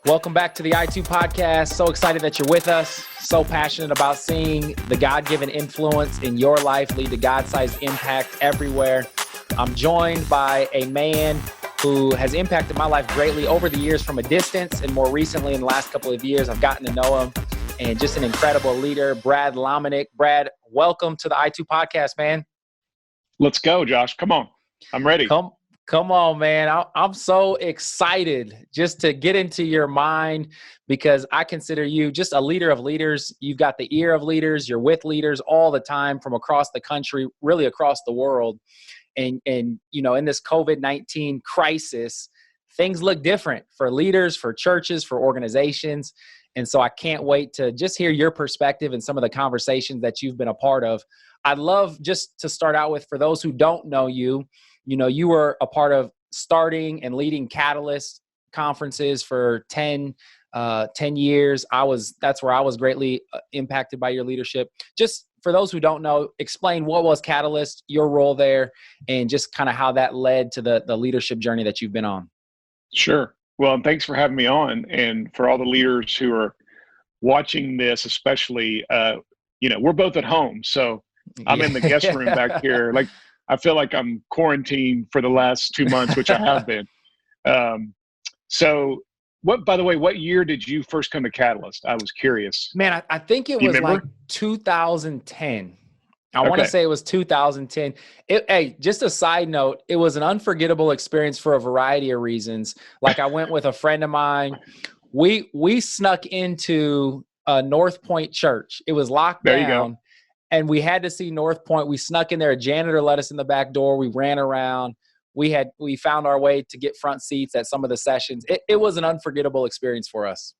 Welcome back to the I2 podcast. So excited that you're with us. So passionate about seeing the God-given influence in your life lead to God-sized impact everywhere. I'm joined by a man who has impacted my life greatly over the years from a distance, and more recently in the last couple of years, I've gotten to know him, and just an incredible leader, Brad Lomenick. Brad, welcome to the I2 podcast, man. Let's go, Josh. Come on. I'm ready. Come on, man. I'm so excited just to get into your mind, because I consider you just a leader of leaders. You've got the ear of leaders. You're with leaders all the time from across the country, really across the world. And you know, in this COVID-19 crisis, things look different for leaders, for churches, for organizations. And so I can't wait to just hear your perspective and some of the conversations that you've been a part of. I'd love just to start out with, for those who don't know you, you know, you were a part of starting and leading Catalyst conferences for 10 years. That's where I was greatly impacted by your leadership. Just for those who don't know, explain what was Catalyst, your role there, and just kind of how that led to the leadership journey that you've been on. Sure. Well, and thanks for having me on. And for all the leaders who are watching this, especially, you know, we're both at home. So I'm in the guest room back here. Like, I feel like I'm quarantined for the last 2 months, which I have been. So by the way, what year did you first come to Catalyst? I was curious. Man, I think it was like 2010. I want to say it was 2010. Hey, just a side note, it was an unforgettable experience for a variety of reasons. Like, I went with a friend of mine. We snuck into North Point Church. It was locked down. There you go. And we had to see North Point. We snuck in there. A janitor let us in the back door. We ran around. We found our way to get front seats at some of the sessions. It was an unforgettable experience for us.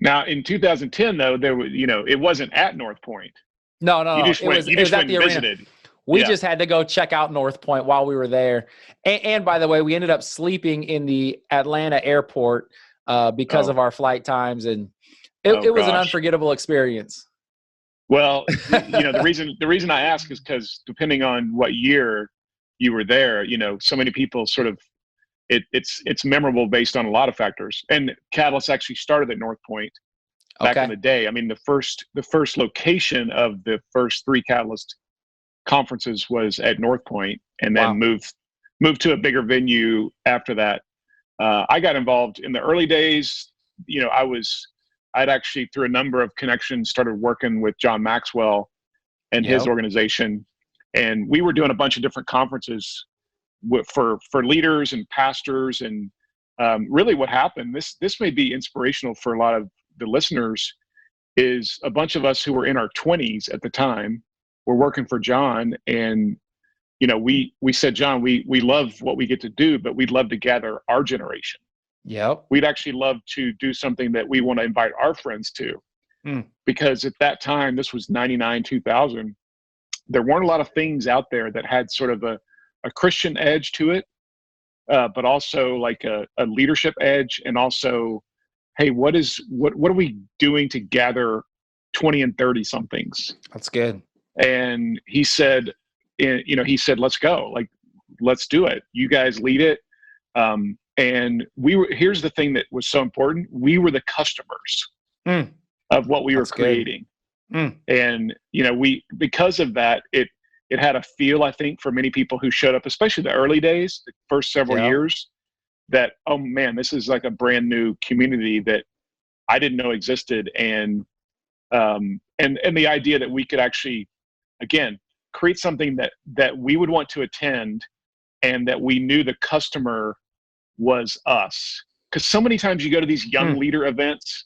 Now, in 2010, though, it wasn't at North Point. No. You just went at the arena. Visited. We just had to go check out North Point while we were there. And by the way, we ended up sleeping in the Atlanta airport because of our flight times. And it was an unforgettable experience. Well, you know, the reason I ask is because depending on what year you were there, you know, so many people sort of, it's memorable based on a lot of factors. And Catalyst actually started at North Point back in the day. I mean, the first location of the first 3 Catalyst conferences was at North Point, and then moved to a bigger venue after that. I got involved in the early days. You know, I'd actually, through a number of connections, started working with John Maxwell and his organization. And we were doing a bunch of different conferences for leaders and pastors. And really what happened, this may be inspirational for a lot of the listeners, is a bunch of us who were in our 20s at the time were working for John. And, you know, we said, John, we love what we get to do, but we'd love to gather our generation. Yep. We'd actually love to do something that we want to invite our friends to. Because at that time, this was 99, 2000, there weren't a lot of things out there that had sort of a Christian edge to it, but also like a leadership edge. And also, hey, what are we doing to gather 20 and 30 somethings? That's good. And he said, let's go, like, let's do it. You guys lead it. And here's the thing that was so important. We were the customers of what we were creating. And, you know, because of that, it had a feel, I think, for many people who showed up, especially the early days, the first several years, that, oh man, this is like a brand new community that I didn't know existed. And the idea that we could actually, again, create something that we would want to attend, and that we knew the customer was us. Because so many times you go to these young leader events,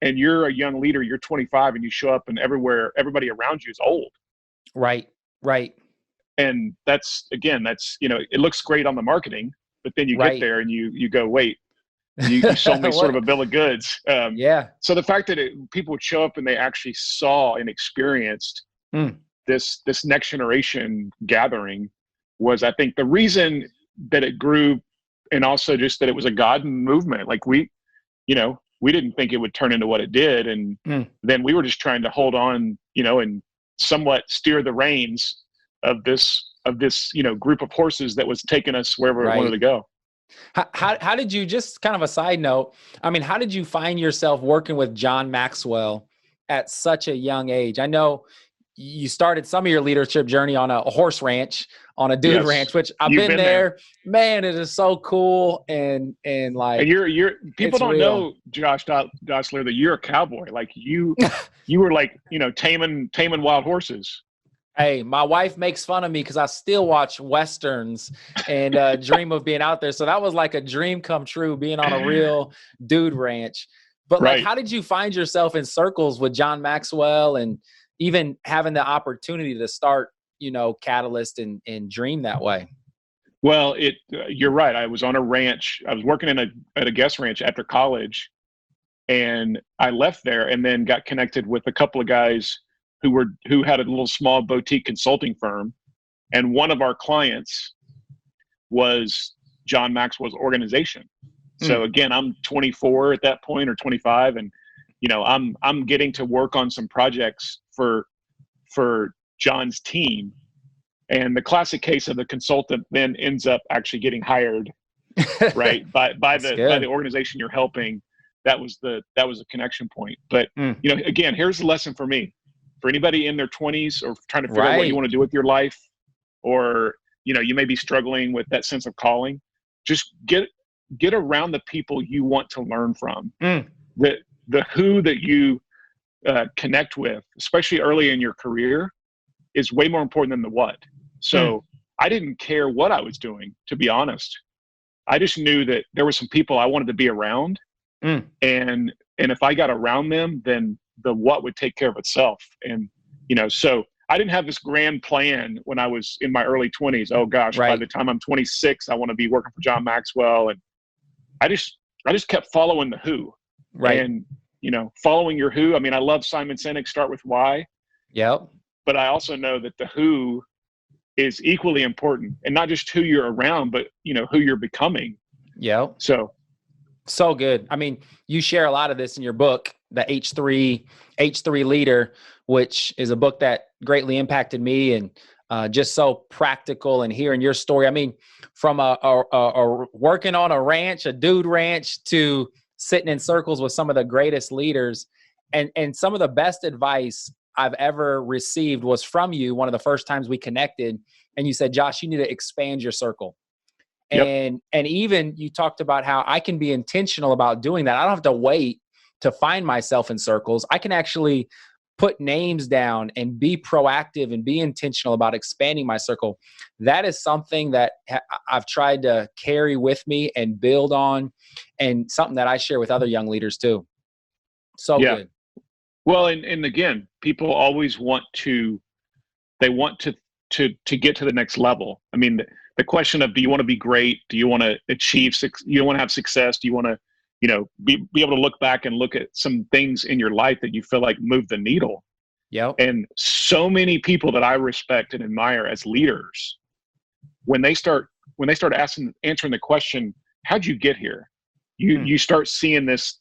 and you're a young leader, you're 25, and you show up, and everybody around you is old. Right. And that's, you know, it looks great on the marketing, but then you get there and you go, wait, you sold me sort of a bill of goods. So the fact that people would show up and they actually saw and experienced this next generation gathering was, I think, the reason that it grew, and also just that it was a God movement. Like, we didn't think it would turn into what it did. And then we were just trying to hold on, you know, and somewhat steer the reins of this, you know, group of horses that was taking us wherever we wanted to go. How did you, just kind of a side note, I mean, how did you find yourself working with John Maxwell at such a young age? I know you started some of your leadership journey on a horse ranch, on a dude Yes, ranch, which I've you've been been there. there. Man, it is so cool. And And like, you're people it's don't real. know, Joshler, that you're a cowboy. Like you were like, taming wild horses. Hey, my wife makes fun of me because I still watch Westerns and dream of being out there. So that was like a dream come true, being on a real dude ranch. But like, Right. how did you find yourself in circles with John Maxwell, and even having the opportunity to start, Catalyst and dream that way? Well, you're right. I was on a ranch. I was working at a guest ranch after college, and I left there and then got connected with a couple of guys who had a little small boutique consulting firm, and one of our clients was John Maxwell's organization. So Mm. again, I'm 24 at that point, or 25, and I'm getting to work on some projects for John's team. And the classic case of the consultant then ends up actually getting hired, right, by That's the good. organization you're helping. That was a connection point. But Mm. again, here's the lesson for me, for anybody in their 20s or trying to figure out what you Right. want to do with your life, or you may be struggling with that sense of calling. Just get around the people you want to learn from. Mm. The who that you connect with, especially early in your career, is way more important than the what. Mm. So I didn't care what I was doing, to be honest. I just knew that there were some people I wanted to be around, Mm. and if I got around them, then the what would take care of itself. And so I didn't have this grand plan when I was in my early 20s. Oh gosh, by Right. the time I'm 26, I want to be working for John Maxwell. And I just kept following the who. Right. And following your who. I mean, I love Simon Sinek, start with why, Yep. but I also know that the who is equally important, and not just who you're around, but who you're becoming. Yep. So So good. I mean, you share a lot of this in your book, the H3 Leader, which is a book that greatly impacted me, and just so practical. And hearing your story, I mean, from a working on a ranch, a dude ranch, to sitting in circles with some of the greatest leaders, and some of the best advice I've ever received was from you. One of the first times we connected, and you said, "Josh, you need to expand your circle." yep. And even you talked about how I can be intentional about doing that. I don't have to wait to find myself in circles. I can actually put names down and be proactive and be intentional about expanding my circle. That is something that I've tried to carry with me and build on, and something that I share with other young leaders too. So Yeah. good. Well, and again, people always want to, they want to get to the next level. I mean, the question of, do you want to be great? Do you want to achieve you want to have success? Do you want to, be able to look back and look at some things in your life that you feel like move the needle? Yep. And so many people that I respect and admire as leaders, when they start answering the question, how'd you get here? Hmm. You start seeing this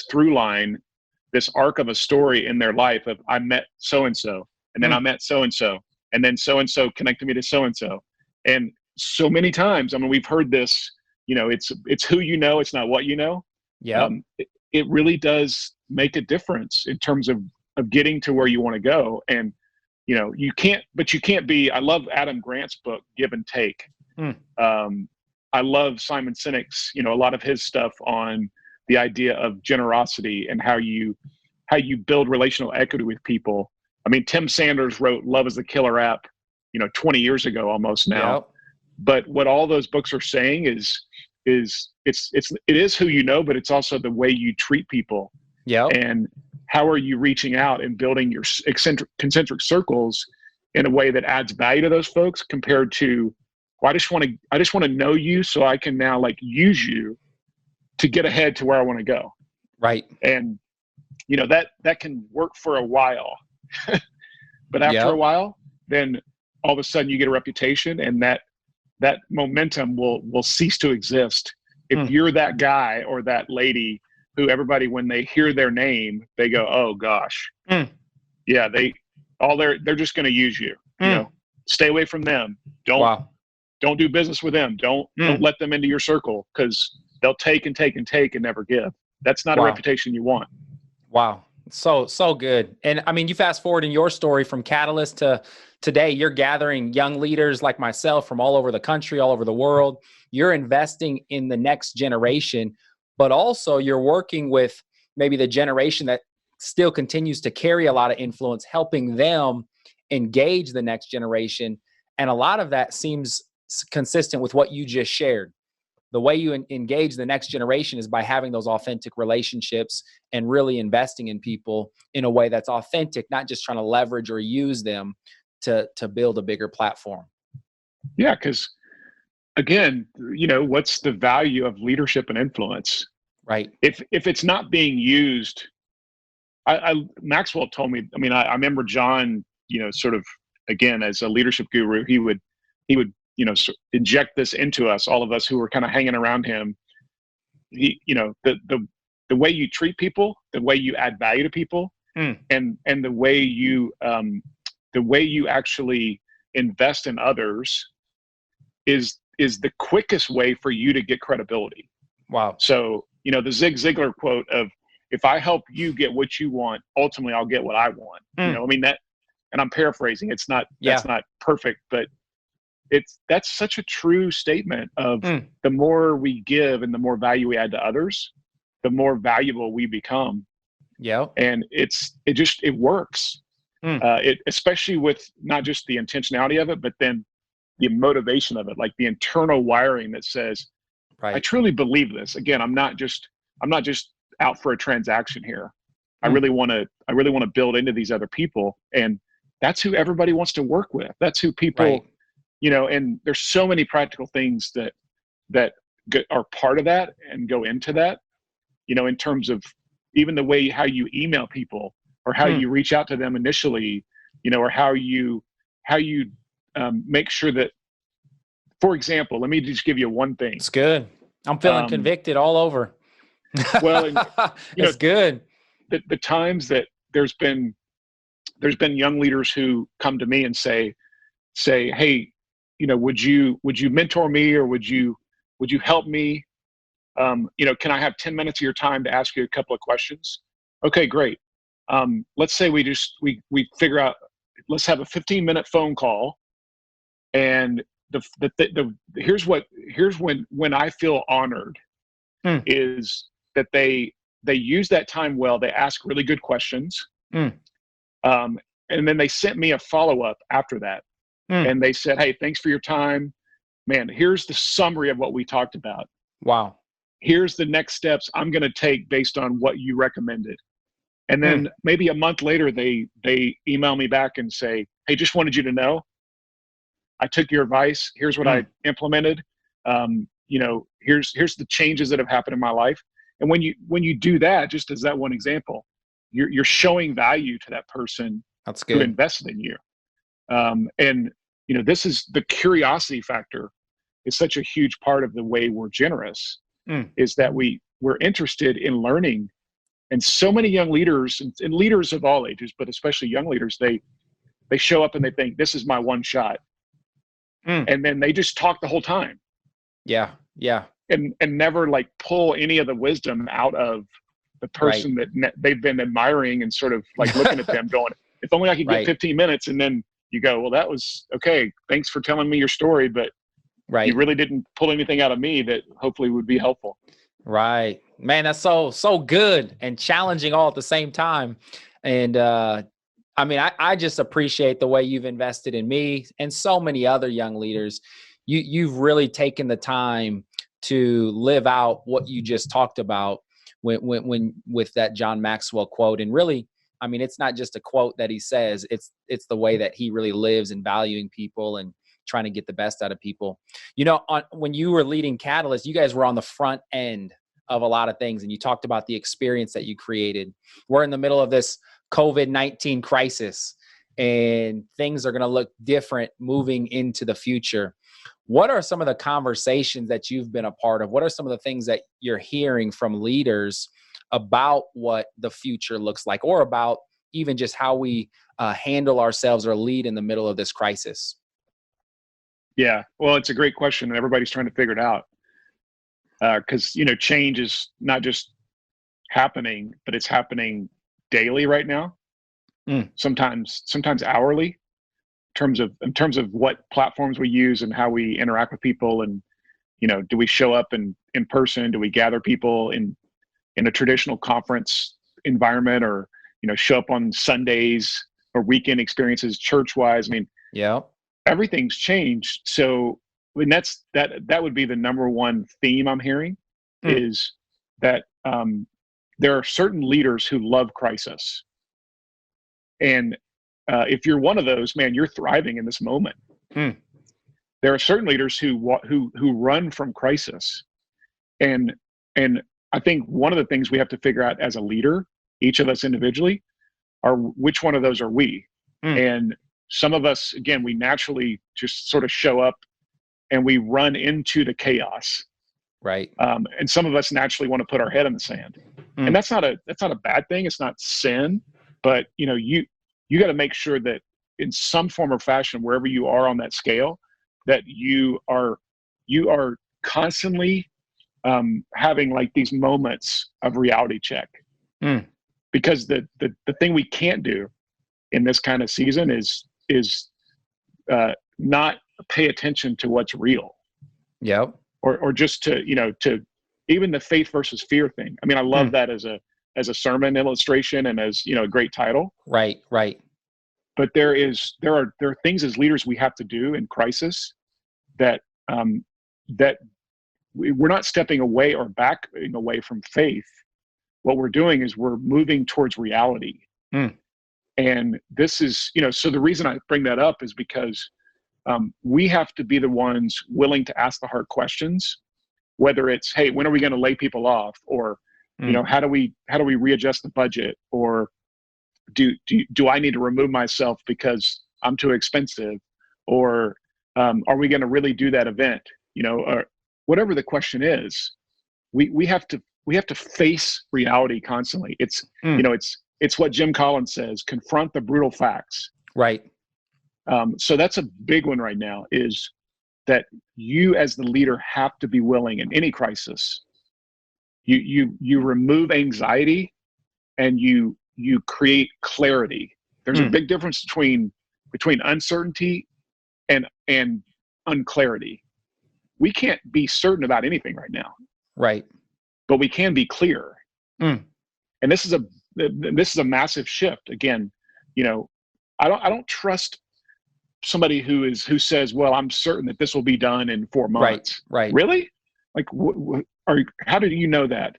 through line, this arc of a story in their life of, I met so and so, and then Hmm. I met so and so connected me to so and so. And so many times, I mean, we've heard this, it's who you know, it's not what you know. Yep. It really does make a difference in terms of getting to where you want to go. And you can't be, I love Adam Grant's book, Give and Take. Hmm. I love Simon Sinek's, a lot of his stuff on the idea of generosity and how you build relational equity with people. I mean, Tim Sanders wrote Love is the Killer app, 20 years ago almost now. Yep. But what all those books are saying is it is who you know, but it's also the way you treat people. Yep. And how are you reaching out and building your concentric circles in a way that adds value to those folks, compared to, well, I just want to know you so I can now like use you to get ahead to where I want to go. Right. And that can work for a while, but after a Yep. while, then all of a sudden you get a reputation, and that momentum will cease to exist if Hmm. you're that guy or that lady who everybody, when they hear their name, they go, oh gosh, Hmm. yeah, they're just going to use you. Hmm. Stay away from them. Don't Wow. don't do business with them. Don't let them into your circle, because they'll take and take and take and never give. That's not a Wow. reputation you want. Wow. So good. And I mean, you fast forward in your story from Catalyst to today, you're gathering young leaders like myself from all over the country, all over the world. You're investing in the next generation, but also you're working with maybe the generation that still continues to carry a lot of influence, helping them engage the next generation. And a lot of that seems consistent with what you just shared. The way you engage the next generation is by having those authentic relationships and really investing in people in a way that's authentic, not just trying to leverage or use them to build a bigger platform. Yeah, because again, what's the value of leadership and influence? Right. If it's not being used, Maxwell told me. I mean, I remember John, sort of, again, as a leadership guru, he would inject this into us, all of us who were kind of hanging around him. The way you treat people, the way you add value to people, and the way you actually invest in others is the quickest way for you to get credibility. Wow. So, the Zig Ziglar quote of, if I help you get what you want, ultimately I'll get what I want. I mean, that, and I'm paraphrasing, that's not perfect, but that's such a true statement of the more we give and the more value we add to others, the more valuable we become. Yeah. And it works. Especially with not just the intentionality of it, but then the motivation of it, like the internal wiring that says, right, I truly believe this. Again, I'm not just out for a transaction here. I really want to build into these other people. And that's who everybody wants to work with. That's who people, right. And there's so many practical things that are part of that and go into that, in terms of even the way how you email people, or how you reach out to them initially, or how you make sure that, for example, let me just give you one thing. It's good. I'm feeling convicted all over. Well, and, it's good. The times that there's been young leaders who come to me and say, hey, would you mentor me, or would you help me? Can I have 10 minutes of your time to ask you a couple of questions? Okay, great. Let's say we figure out, let's have a 15-minute phone call. And here's when I feel honored is that they use that time well. They ask really good questions. And then they sent me a follow-up after that. And they said, hey, thanks for your time. Man, here's the summary of what we talked about. Wow. Here's the next steps I'm going to take based on what you recommended. And then maybe a month later, they email me back and say, hey, just wanted you to know, I took your advice. Here's what I implemented. Here's the changes that have happened in my life. And when you do that, just as that one example, you're showing value to that person who invested in you. And this is the curiosity factor is such a huge part of the way we're generous, is that we're interested in learning. And so many young leaders and leaders of all ages, but especially young leaders, they show up and they think, this is my one shot. And then they just talk the whole time. Yeah. Yeah. And never like pull any of the wisdom out of the person that they've been admiring, and sort of like looking at them going, if only I could get 15 minutes. And then you go, well, that was okay. Thanks for telling me your story, but you really didn't pull anything out of me that hopefully would be helpful. Right, man. That's so good and challenging all at the same time. And, I mean, I just appreciate the way you've invested in me and so many other young leaders. You've really taken the time to live out what you just talked about when with that John Maxwell quote. And really, I mean, it's not just a quote that he says, it's the way that he really lives in valuing people and trying to get the best out of people. When you were leading Catalyst, you guys were on the front end of a lot of things. And you talked about the experience that you created. We're in the middle of this COVID-19 crisis, and things are going to look different moving into the future. What are some of the conversations that you've been a part of? What are some of the things that you're hearing from leaders about what the future looks like, or about even just how we handle ourselves or lead in the middle of this crisis? Yeah. Well, it's a great question, and everybody's trying to figure it out. Because change is not just happening, but it's happening daily right now. Mm. Sometimes hourly. In terms of what platforms we use and how we interact with people, and do we show up in person? Do we gather people in a traditional conference environment, or show up on Sundays or weekend experiences church wise? I mean, Yeah. everything's changed. So that would be the number one theme I'm hearing, Mm. is that there are certain leaders who love crisis, and if you're one of those, man, you're thriving in this moment. Mm. There are certain leaders who run from crisis, and I think one of the things we have to figure out as a leader, each of us individually, are which one of those are we. Mm. And some of us, again, we naturally just sort of show up and we run into the chaos. Right. And some of us naturally want to put our head in the sand. Mm. And that's not a bad thing. It's not sin, but you got to make sure that in some form or fashion, wherever you are on that scale, that you are constantly having like these moments of reality check. Mm. Because the thing we can't do in this kind of season is not pay attention to what's real. Yep. Or just to even the faith versus fear thing. I mean, I love that as a sermon illustration and as a great title. Right. But there are things as leaders we have to do in crisis that we're not stepping away or backing away from faith. What we're doing is we're moving towards reality. Mm. And this is, so the reason I bring that up is because we have to be the ones willing to ask the hard questions, whether it's, hey, when are we going to lay people off? Or, how do we readjust the budget? Or do I need to remove myself because I'm too expensive? Or are we going to really do that event? Or whatever the question is, we have to face reality constantly. It's, it's what Jim Collins says, confront the brutal facts. Right. So that's a big one right now, is that you as the leader have to be willing in any crisis. You remove anxiety and you create clarity. There's a big difference between uncertainty and unclarity. We can't be certain about anything right now. Right. But we can be clear. Mm. And this is a massive shift. Again, I don't trust somebody who says, well, I'm certain that this will be done in 4 months. Right. Really? Like, how do you know that?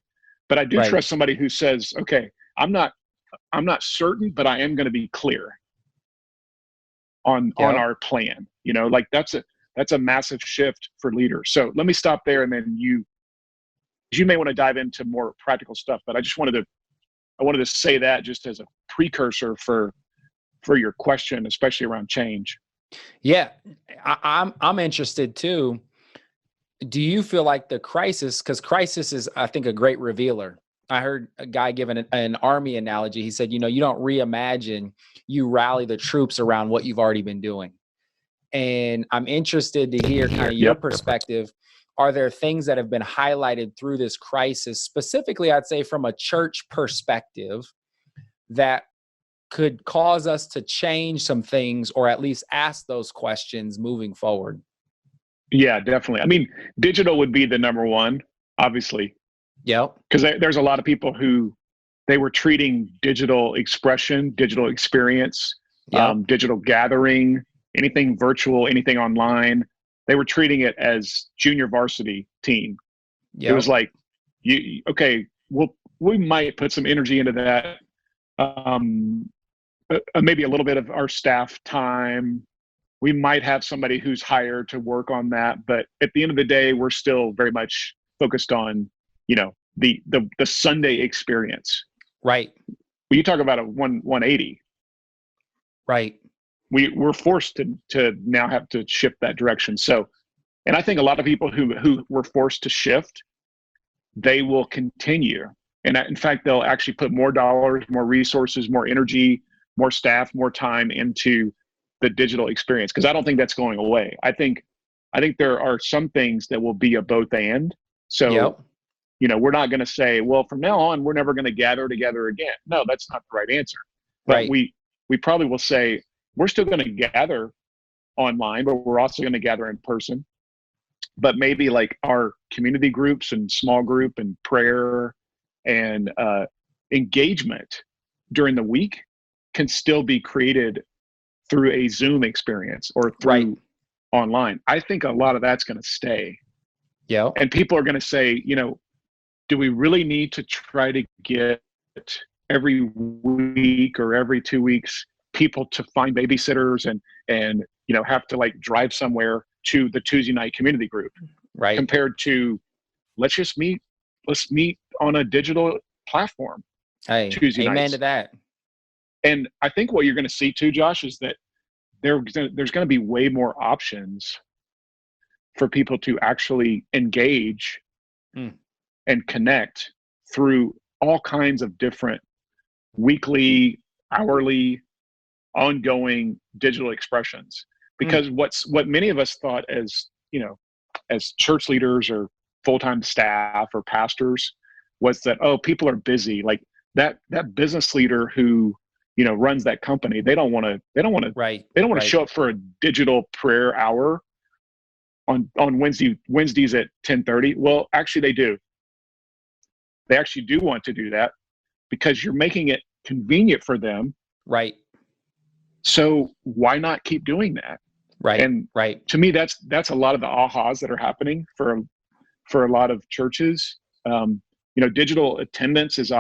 But I do trust somebody who says, okay, I'm not certain, but I am going to be clear on our plan. Like that's a massive shift for leaders. So let me stop there, and then you may want to dive into more practical stuff, but I wanted to say that just as a precursor for your question, especially around change. Yeah, I'm interested too. Do you feel like the crisis, because crisis is, I think, a great revealer. I heard a guy give an army analogy. He said, you don't reimagine, you rally the troops around what you've already been doing. And I'm interested to hear kind of your perspective. Are there things that have been highlighted through this crisis, specifically, I'd say from a church perspective, that could cause us to change some things, or at least ask those questions moving forward? Yeah, definitely. I mean, digital would be the number one, obviously. Yep. Because there's a lot of people who they were treating digital expression, digital experience, digital gathering, anything virtual, anything online. They were treating it as junior varsity team. Yep. It was like, we might put some energy into that. Maybe a little bit of our staff time. We might have somebody who's hired to work on that, but at the end of the day, we're still very much focused on, the Sunday experience. Right. When you talk about a 180. Right. We're forced to now have to shift that direction. So, and I think a lot of people who were forced to shift, they will continue. And in fact, they'll actually put more dollars, more resources, more energy, more staff, more time into the digital experience, because I don't think that's going away. I think I think there are some things that will be a both and. So, Yep. we're not going to say, well, from now on, we're never going to gather together again. No, that's not the right answer. But Right. we probably will say, we're still going to gather online, but we're also going to gather in person. But maybe like our community groups and small group and prayer and engagement during the week can still be created through a Zoom experience or through online. I think a lot of that's going to stay. Yeah. And people are going to say, do we really need to try to get every week or every 2 weeks people to find babysitters and have to like drive somewhere to the Tuesday night community group, Right. compared to let's meet on a digital platform. Hey, Tuesday amen nights. to that. And I think what you're going to see too, Josh, is that there's going to be way more options for people to actually engage and connect through all kinds of different weekly, hourly, ongoing digital expressions. Because what many of us thought as church leaders or full-time staff or pastors was that, oh, people are busy. Like that business leader who runs that company, they don't want to show up for a digital prayer hour on Wednesdays at 10:30. Well, actually they do. They actually do want to do that because you're making it convenient for them. Right. So why not keep doing that? Right. And to me, that's a lot of the ahas that are happening for a lot of churches. Digital attendance is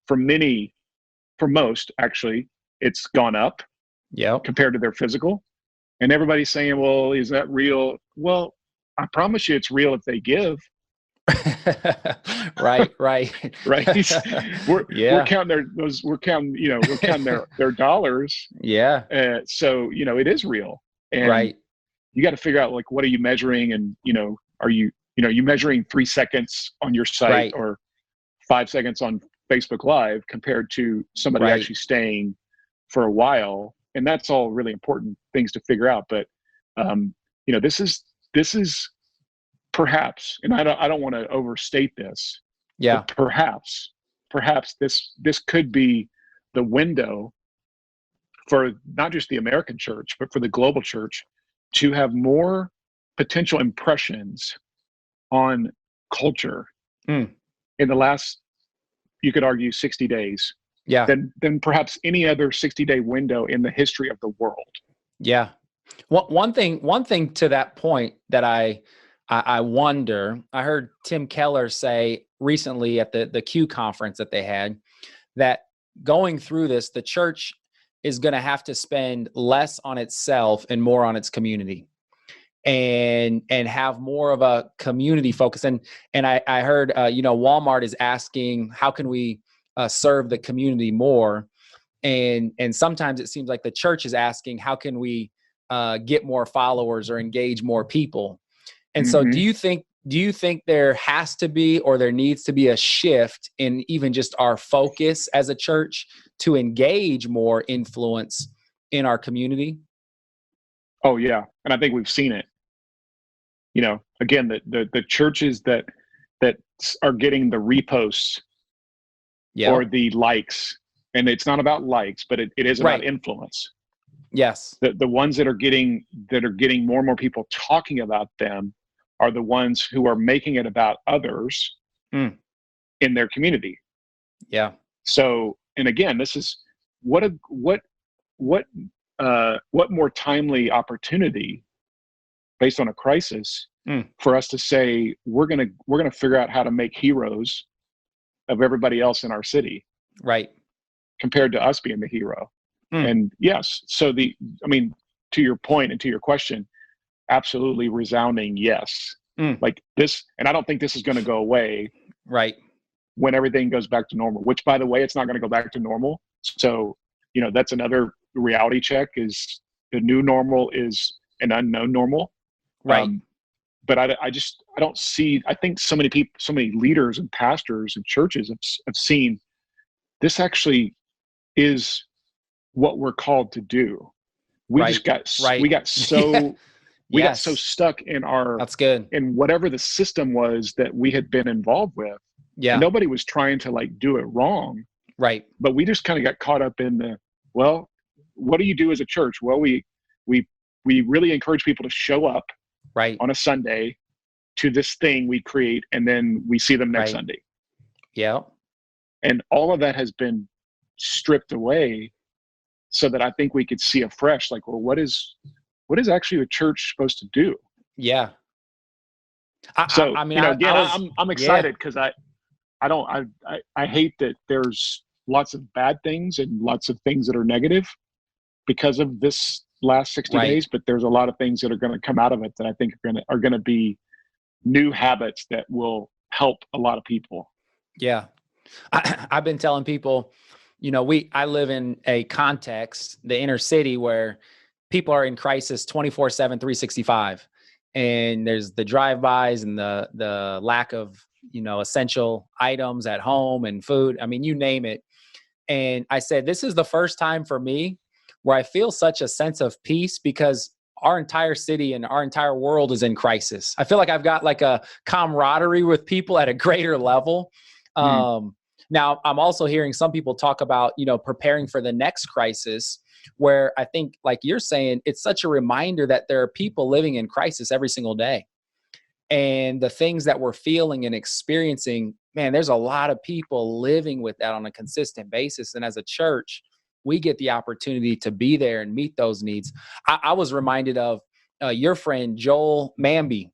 for most actually, it's gone up compared to their physical. And everybody's saying, well, is that real? Well, I promise you it's real if they give. Right. Right. We're counting their dollars. Yeah. So, it is real. And you got to figure out, like, what are you measuring? And, are you measuring 3 seconds on your site or 5 seconds on Facebook Live compared to somebody actually staying for a while? And that's all really important things to figure out. But, this is perhaps, and I don't want to overstate this. Yeah. Perhaps this could be the window for not just the American church, but for the global church to have more potential impressions on culture in the last, you could argue, 60 days than perhaps any other 60-day window in the history of the world. Yeah. One thing to that point that I wonder, I heard Tim Keller say recently at the Q conference that they had, that going through this, the church is going to have to spend less on itself and more on its community, and have more of a community focus. And I heard, Walmart is asking, how can we serve the community more? And sometimes it seems like the church is asking, how can we get more followers or engage more people? And so do you think there has to be, or there needs to be, a shift in even just our focus as a church to engage more influence in our community? Oh yeah. And I think we've seen it. Again, the churches that are getting the reposts or the likes, and it's not about likes, but it is about influence. Yes. The ones that are getting more and more people talking about them are the ones who are making it about others in their community. Yeah. So, and again, this is what more timely opportunity based on a crisis for us to say, we're going to figure out how to make heroes of everybody else in our city. Right. Compared to us being the hero. And yes, so to your point and to your question, absolutely resounding yes. Like this, and I don't think this is going to go away. Right. When everything goes back to normal, which, by the way, it's not going to go back to normal. So, that's another reality check, is the new normal is an unknown normal. Right. But I don't see, I think so many people, so many leaders and pastors and churches have seen this actually is what we're called to do. We just got, we got so We got so Yes. stuck in That's good. in whatever the system was that we had been involved with. And Yeah. nobody was trying to like do it wrong, Right. but we just kind of got caught up in well, what do you do as a church? Well, we we really encourage people to show up Right. on a Sunday to this thing we create, and then we see them next Right. Sunday. Yeah. And all of that has been stripped away so that I think we could see afresh, like, well, what is actually a church supposed to do? Yeah. So, I mean, again, I was, I'm yeah, excited because I hate that there's lots of bad things and lots of things that are negative because of this last 60 right. days, but there's a lot of things that are going to come out of it that I think are going to be new habits that will help a lot of people. Yeah. I've been telling people, I live in a context, the inner city, where people are in crisis 24/7, 365. And there's the drive-bys and the lack of, essential items at home and food. I mean, you name it. And I said, this is the first time for me where I feel such a sense of peace because our entire city and our entire world is in crisis. I feel like I've got like a camaraderie with people at a greater level. Hmm. Now, I'm also hearing some people talk about, preparing for the next crisis, where I think, like you're saying, it's such a reminder that there are people living in crisis every single day. And the things that we're feeling and experiencing, man, there's a lot of people living with that on a consistent basis. And as a church, we get the opportunity to be there and meet those needs. I was reminded of your friend Joel Mamby,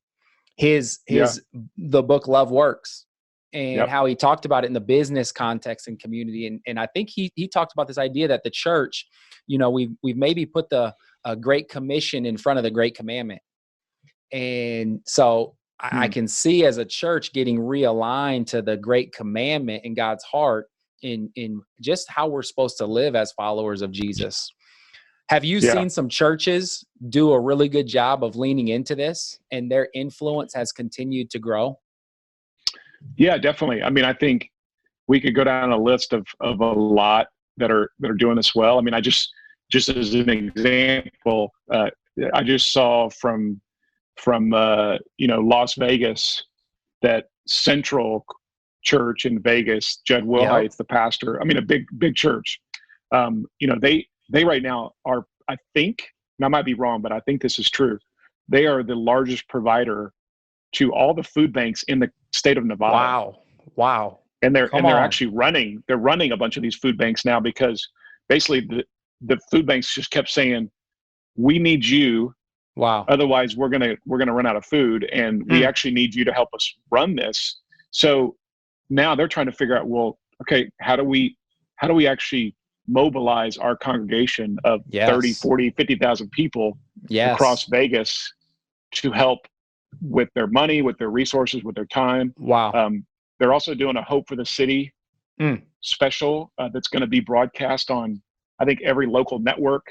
Yeah. the book Love Works, and Yep. how he talked about it in the business context and community. And I think he talked about this idea that the church, we've maybe put the Great Commission in front of the Great Commandment. And so I Hmm. can see as a church getting realigned to the Great Commandment in God's heart in just how we're supposed to live as followers of Jesus. Have you Yeah. seen some churches do a really good job of leaning into this and their influence has continued to grow? Yeah, definitely. I mean, I think we could go down a list of a lot that are doing this well. I mean, just as an example, I just saw from Las Vegas that Central Church in Vegas, Jed Yep. Wilhite, the pastor. I mean, a big church. They right now are, I think, and I might be wrong, but I think this is true. They are the largest provider to all the food banks in the state of Nevada. Wow. Wow. And Come they're on. actually running a bunch of these food banks now because basically the food banks just kept saying, we need you, Wow. otherwise we're gonna run out of food, and we Mm. actually need you to help us run this. So now they're trying to figure out, well, okay, how do we actually mobilize our congregation of 30, Yes. 40, 50,000 people across Yes. Vegas to help with their money, with their resources, with their time. Wow. They're also doing a Hope for the City Mm. special that's going to be broadcast on, I think, every local network.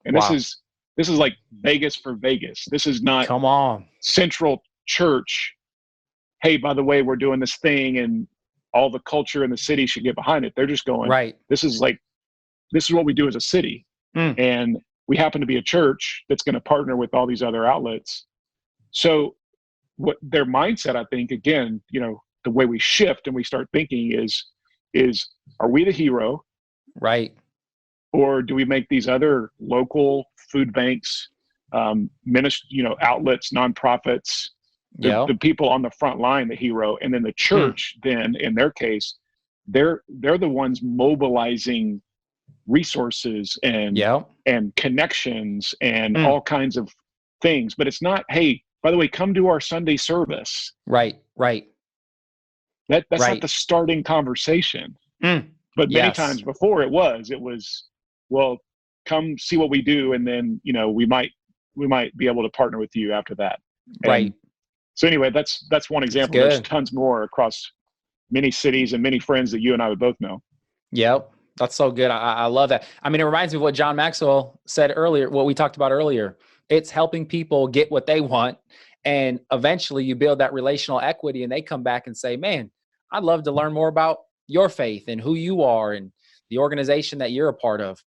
And Wow. this is like Vegas for Vegas. This is not Come on. Central Church. Hey, by the way, we're doing this thing, and all the culture in the city should get behind it. They're just going, Right. this is what we do as a city. Mm. And we happen to be a church that's going to partner with all these other outlets. So what their mindset, I think, again, the way we shift and we start thinking is are we the hero, Right. or do we make these other local food banks, outlets, nonprofits, Yeah. the people on the front line the hero, and then the church, then in their case, they're the ones mobilizing resources and Yeah. connections and Mm. all kinds of things. But it's not, hey, by the way, come to our Sunday service. Right. Right. That's not Right. the starting conversation. Mm. But many Yes. times before it was, well, come see what we do, and then we might be able to partner with you after that. Right. And so anyway, that's one It's example. There's good. tons more across many cities and many friends that you and I would both know. Yep. That's so good. I love that. I mean, it reminds me of what John Maxwell said earlier, what we talked about earlier. It's helping people get what they want. And eventually you build that relational equity and they come back and say, man, I'd love to learn more about your faith and who you are and the organization that you're a part of.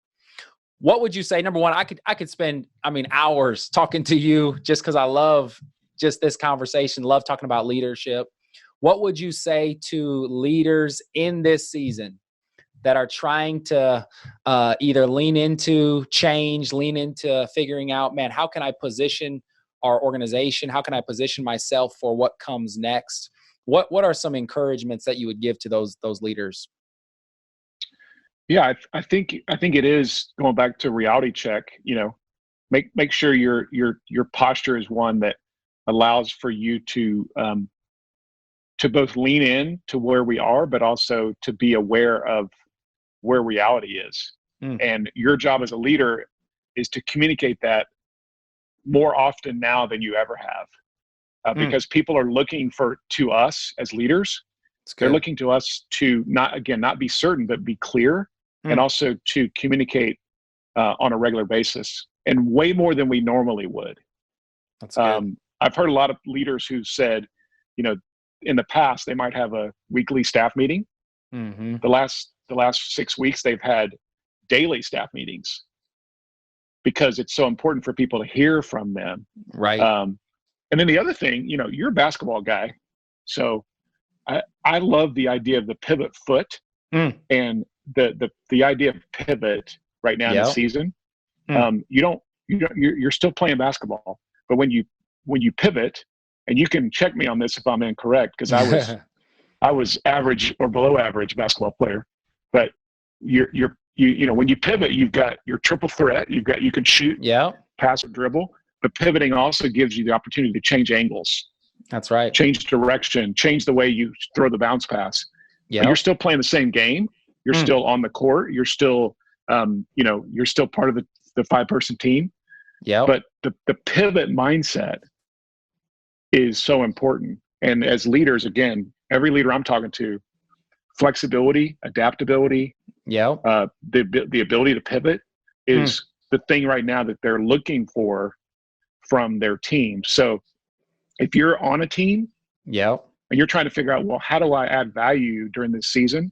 what would you say? Number one, I could spend, hours talking to you just because I love just this conversation, love talking about leadership. What would you say to leaders in this season that are trying to either lean into change, lean into figuring out, man, how can I position our organization? How can I position myself for what comes next? What are some encouragements that you would give to those leaders? Yeah, I think it is going back to reality check. Make sure your posture is one that allows for you to both lean in to where we are, but also to be aware of where reality is. And your job as a leader is to communicate that more often now than you ever have, because people are looking to us as leaders. They're looking to us to not be certain, but be clear, and also to communicate on a regular basis, and way more than we normally would. That's good. I've heard a lot of leaders who said, in the past they might have a weekly staff meeting. The last 6 weeks they've had daily staff meetings because it's so important for people to hear from them. Right. And then the other thing, you're a basketball guy, so I love the idea of the pivot foot and the idea of pivot right now in the season. You're still playing basketball, but when you pivot, and you can check me on this if I'm incorrect, because I was average or below average basketball player, but when you pivot, you've got your triple threat. You can shoot, pass, or dribble, but pivoting also gives you the opportunity to change angles. That's right. Change direction, change the way you throw the bounce pass. But you're still playing the same game. You're still on the court. You're still, you're still part of the 5-person team. Yeah. But the pivot mindset is so important. And as leaders, again, every leader I'm talking to, flexibility, adaptability, the ability to pivot is the thing right now that they're looking for from their team. So if you're on a team, and you're trying to figure out, well, how do I add value during this season?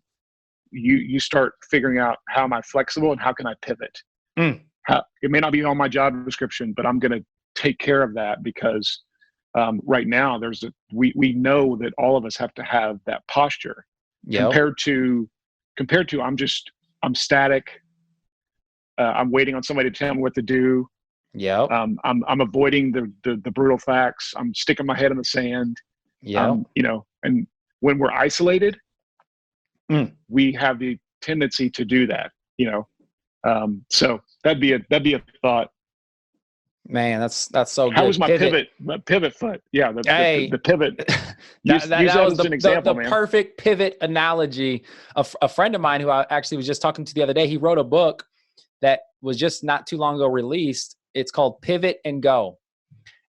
You start figuring out, how am I flexible and how can I pivot? It may not be on my job description, but I'm going to take care of that because right now we know that all of us have to have that posture compared to I'm static. I'm waiting on somebody to tell me what to do. I'm avoiding the brutal facts. I'm sticking my head in the sand. And when we're isolated, we have the tendency to do that. So that'd be a thought. Man, that's so good. How was my pivot foot? Yeah, the pivot. That was an example, the man. Perfect pivot analogy. A friend of mine who I actually was just talking to the other day, he wrote a book that was just not too long ago released. It's called Pivot and Go.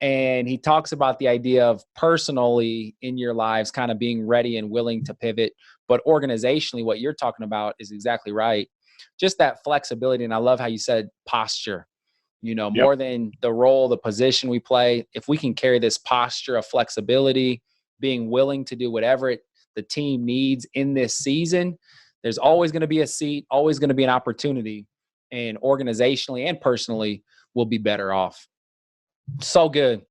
And he talks about the idea of personally in your lives kind of being ready and willing to pivot. But organizationally, what you're talking about is exactly right. Just that flexibility. And I love how you said posture. More than the role, the position we play, if we can carry this posture of flexibility, being willing to do whatever the team needs in this season, there's always going to be a seat, always going to be an opportunity. And organizationally and personally, we'll be better off. So good.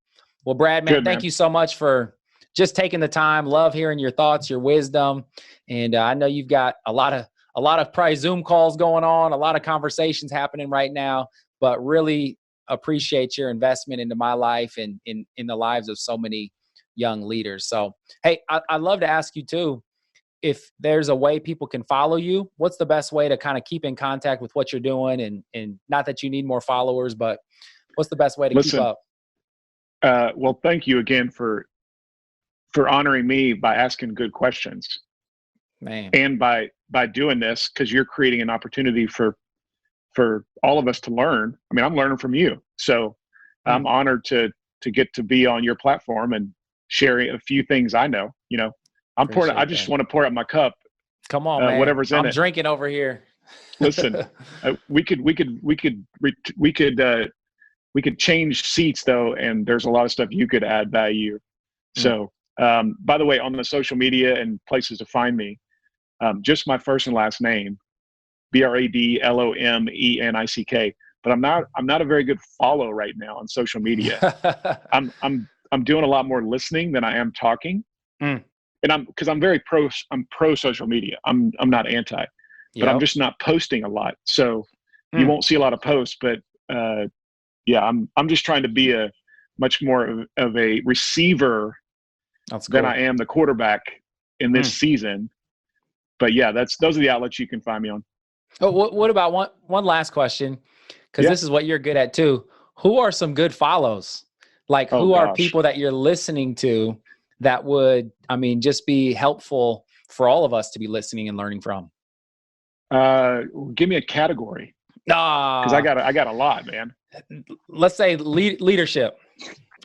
Well, Brad, man, thank you so much for just taking the time. Love hearing your thoughts, your wisdom. And I know you've got a lot of probably Zoom calls going on, a lot of conversations happening right now, but really appreciate your investment into my life and in the lives of so many young leaders. So, hey, I'd love to ask you too, if there's a way people can follow you, what's the best way to kind of keep in contact with what you're doing? And not that you need more followers, but what's the best way to keep up? Well, thank you again for honoring me by asking good questions, man, and by doing this, because you're creating an opportunity for all of us to learn. I mean, I'm learning from you, so I'm honored to get to be on your platform and sharing a few things I know. I just want to pour out my cup. Come on, man. Whatever's in it. I'm drinking over here. Listen, we could change seats though, and there's a lot of stuff you could add value. So, by the way, on the social media and places to find me, just my first and last name, BradLomenick. But I'm not a very good follow right now on social media. I'm doing a lot more listening than I am talking. And because I'm pro social media. I'm not anti, but I'm just not posting a lot. So you won't see a lot of posts, but yeah, I'm just trying to be a much more of a receiver than I am the quarterback in this season. But yeah, those are the outlets you can find me on. Oh, what about one last question? Because this is what you're good at too. Who are some good follows? Like who are people that you're listening to that would, I mean, just be helpful for all of us to be listening and learning from? Give me a category. Because I got a lot, man. Let's say leadership.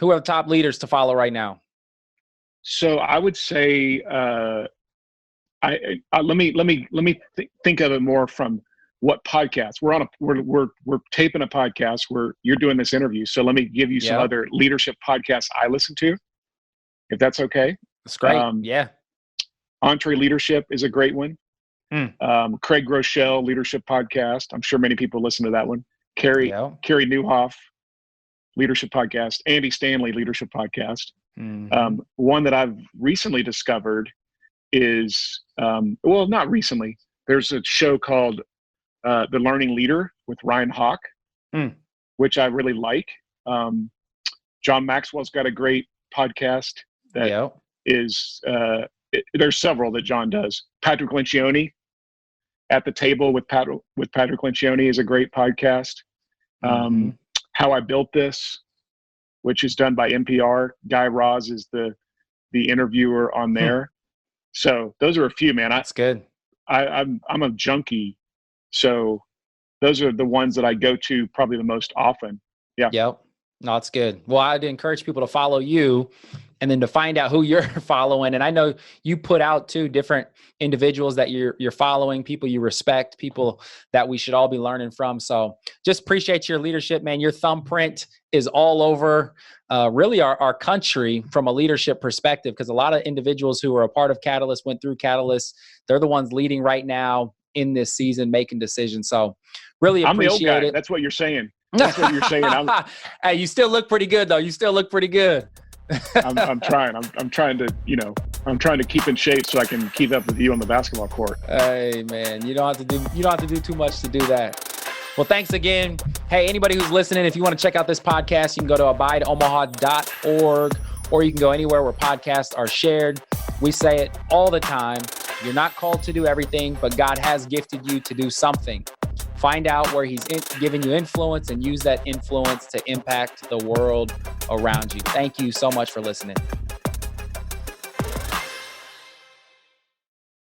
Who are the top leaders to follow right now? So I would say, let me think of it more from what podcast we're taping a podcast where you're doing this interview. So let me give you some other leadership podcasts I listen to, if that's okay. That's great. Entree Leadership is a great one. Craig Groeschel Leadership Podcast. I'm sure many people listen to that one. Carrie Newhoff Leadership Podcast. Andy Stanley Leadership Podcast. One that I've recently discovered is, well, not recently. There's a show called The Learning Leader with Ryan Hawk, which I really like. John Maxwell's got a great podcast that is, there's several that John does. Patrick Lencioni, At the Table with Patrick Lencioni is a great podcast. How I Built This, which is done by NPR. Guy Raz is the interviewer on there. So those are a few, man. That's good. I'm a junkie. So those are the ones that I go to probably the most often. Yeah. Yep. No, it's good. Well, I'd encourage people to follow you and then to find out who you're following. And I know you put out two different individuals that you're following, people you respect, people that we should all be learning from. So just appreciate your leadership, man. Your thumbprint is all over really our country from a leadership perspective, because a lot of individuals who are a part of Catalyst went through Catalyst. They're the ones leading right now in this season, making decisions. So really appreciate I'm the old guy. it. That's what you're saying. That's what you're saying. Hey, you still look pretty good though. You still look pretty good. I'm trying. I'm trying to, I'm trying to keep in shape so I can keep up with you on the basketball court. Hey man, you don't have to do too much to do that. Well, thanks again. Hey, anybody who's listening, if you want to check out this podcast, you can go to abideomaha.org, or you can go anywhere where podcasts are shared. We say it all the time. You're not called to do everything, but God has gifted you to do something. Find out where he's giving you influence and use that influence to impact the world around you. Thank you so much for listening.